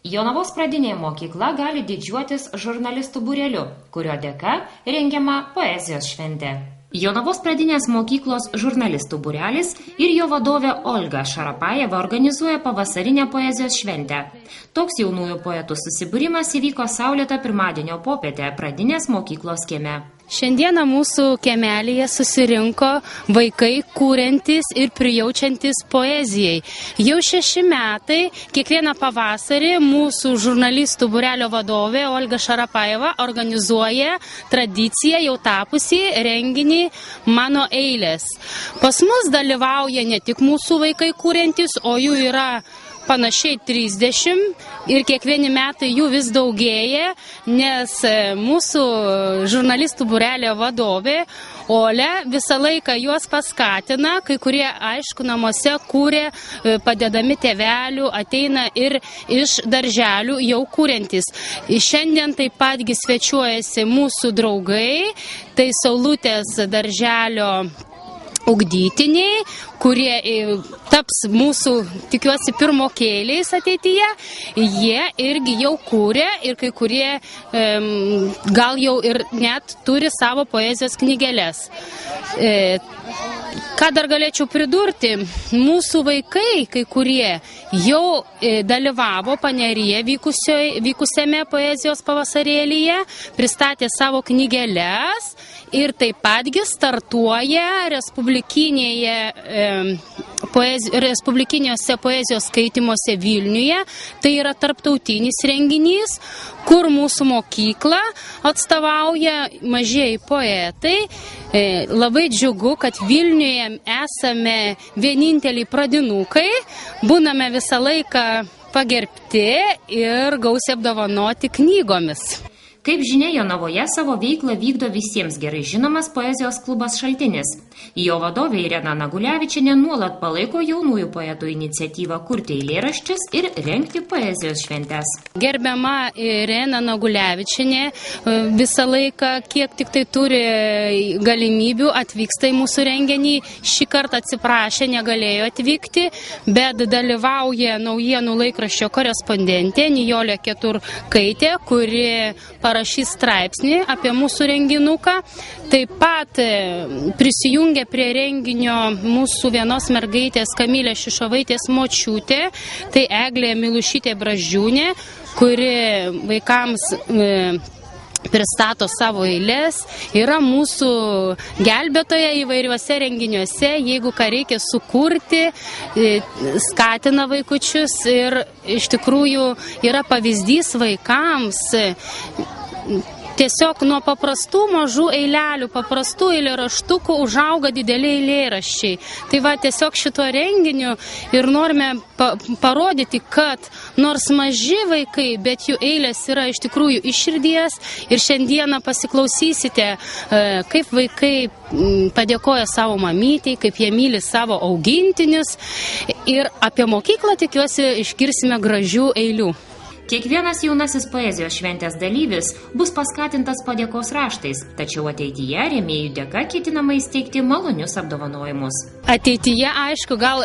Jonavos pradinė mokykla gali didžiuotis žurnalistų būreliu, kurio dėka rengiama poezijos šventė. Jonavos pradinės mokyklos žurnalistų būrelis ir jo vadovė Olga Šarapajeva organizuoja pavasarinę poezijos šventę. Toks jaunųjų poetų susibūrimas įvyko saulėtą pirmadienio popietę pradinės mokyklos kieme. Šiandieną mūsų kiemelyje susirinko vaikai kūrentys ir prijaučiantys poezijai. Jau 6 metai, kiekvieną pavasarį mūsų žurnalistų būrelio vadovė Olga Šarapajeva organizuoja tradiciją jau tapusį renginį Mano eilės. Pas mus dalyvauja ne tik mūsų vaikai kūrentys, o jų yra panašiai 30 ir kiekvieni metai jų vis daugėja, nes mūsų žurnalistų būrelio vadovė Olia visą laiką juos paskatina, kai kurie, aišku, namuose kūrė, padedami tėvelių, ateina ir iš darželių jau kūrentys. Šiandien taip patgi svečiuojasi mūsų draugai, tai Saulutės darželio ugdytiniai, kurie taps mūsų, tikiuosi, pirmokėliais ateityje. Jie irgi jau kūrė ir kai kurie gal jau ir net turi savo poezijos knygeles. Ką dar galėčiau pridurti? Mūsų vaikai, kai kurie, jau dalyvavo Paneryje vykusiame poezijos pavasarėlyje, pristatė savo knygeles ir taip patgi startuoja respublikiniuose poezijos skaitimuose Vilniuje. Tai yra tarptautinis renginys, kur mūsų mokykla atstovauja mažieji poetai. Labai džiugu, kad Vilniuje esame vieninteliai pradinukai, būname visą laiką pagerbti ir gausiai apdovanoti knygomis. Kaip žinia, Jonavoje savo veiklą vykdo visiems gerai žinomas poezijos klubas Šaltinis. Jo vadovė Irena Nagulevičienė nuolat palaiko jaunųjų poetų iniciatyvą kurti eilėraščius ir rengti poezijos šventes. Gerbiama Irena Nagulevičienė visą laiką, kiek tik tai turi galimybių, atvyksta į mūsų renginį. Šį kartą atsiprašė, negalėjo atvykti, bet dalyvauja naujienų laikraščio korespondentė Nijolė Keturkaitė, kuri parašys straipsnį apie mūsų renginuką. Taip pat prisijungia prie renginio mūsų vienos mergaitės Kamilės Šišovaitės močiutė, tai Eglė Milušytė Brazdžiūnė, kuri vaikams pristato savo eilės, yra mūsų gelbėtoja įvairiuose renginiuose, jeigu ką reikia sukurti, skatina vaikučius ir iš tikrųjų yra pavyzdys vaikams. Tiesiog nuo paprastų mažų eilelių, paprastų eilėraštukų užauga dideli eilėraščiai. Tai va, tiesiog šito renginiu ir norime parodyti, kad nors maži vaikai, bet jų eilės yra iš tikrųjų iš širdies. Ir šiandieną pasiklausysite, kaip vaikai padėkoja savo mamytei, kaip jie myli savo augintinius. Ir apie mokyklą, tikiuosi, išgirsime gražių eilių. Kiekvienas jaunasis poezijos šventės dalyvis bus paskatintas padėkos raštais, tačiau ateityje rėmėjų dėka ketinama įsteigti malonius apdovanojimus. Ateityje, aišku, gal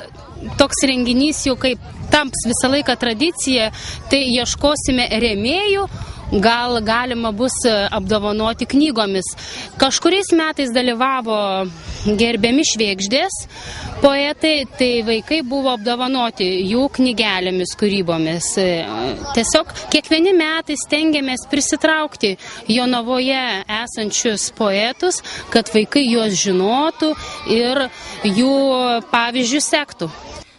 toks renginys jau kaip tamps visą laiką tradicija, tai ieškosime rėmėjų, gal galima bus apdovanoti knygomis. Kažkuriais metais dalyvavo gerbiami Švėgždės poetai, tai vaikai buvo apdovanoti jų knygelėmis, kūrybomis. Tiesiog kiekvieni metai stengiamės prisitraukti Jonavoje esančius poetus, kad vaikai juos žinotų ir jų pavyzdžių sektų.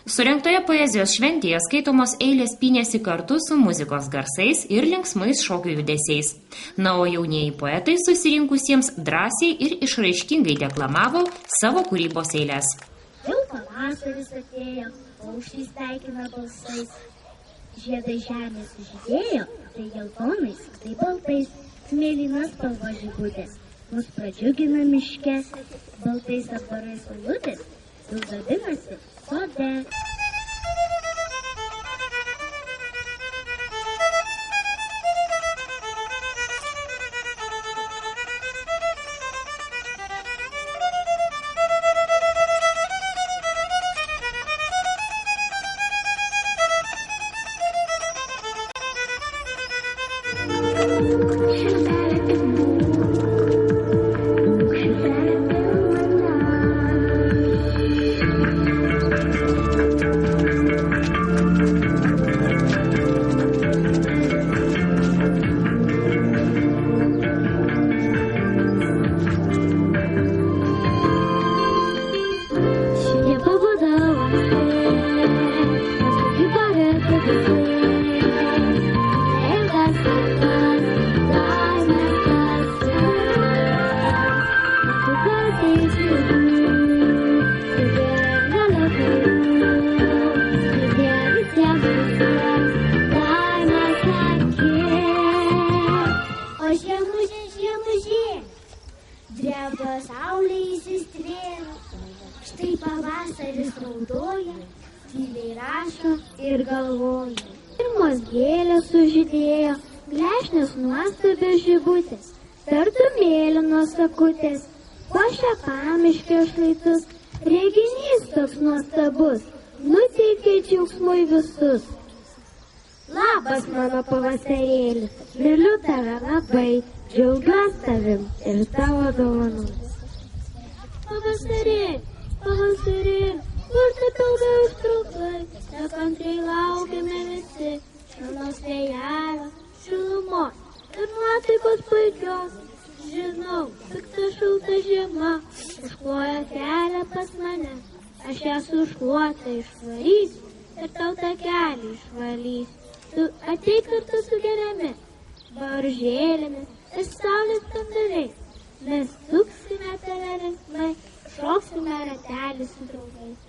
Surengtoje poezijos šventėje skaitomos eilės pynėsi kartu su muzikos garsais ir linksmais šokių judesiais. Na, o jaunieji poetai susirinkusiems drąsiai ir išraiškingai deklamavo savo kūrybos eiles. Jau pavasaris atėjo, paukščiai sveikina balsais. Žiedai žemės sužydėjo, tai geltonais, tai baltais. Mėlynas spalvos žibutės, mus pradžiugina miške. Baltais apvarais saulutės,ildabinasi sode. Dreba saulė įsistrėlė, štai pavasaris raudoja, tyliai rašo ir galvoja. Pirmos gėlės sužydėjo, glešnės nuostabios žibutės, tartum mėlynos akutės, puošia pamiškio šlaitus, reginys toks nuostabus, nuteikė džiaugsmui visus. Labas mano pavasarėlis, myliu tave labai, džiaugiuos tavim ir tavo dovanų. Pavasarėli, pavasarėli, kur taip ilgai užtrukai, nekantriai laukiame visi, šilnos vėjelio, šilumos ir nuotaikos puikios. Žinau, pikta šilta žiema, užkloja kelią pas mane, aš ją su šluota išvarysiu ir tau tą kelią išvalysiu. Tu ateik kartu su gėlėmis, baržėlėmis ir saulės spinduliais. Mes suksime tave linksmai, šoksime ratelį su draugais.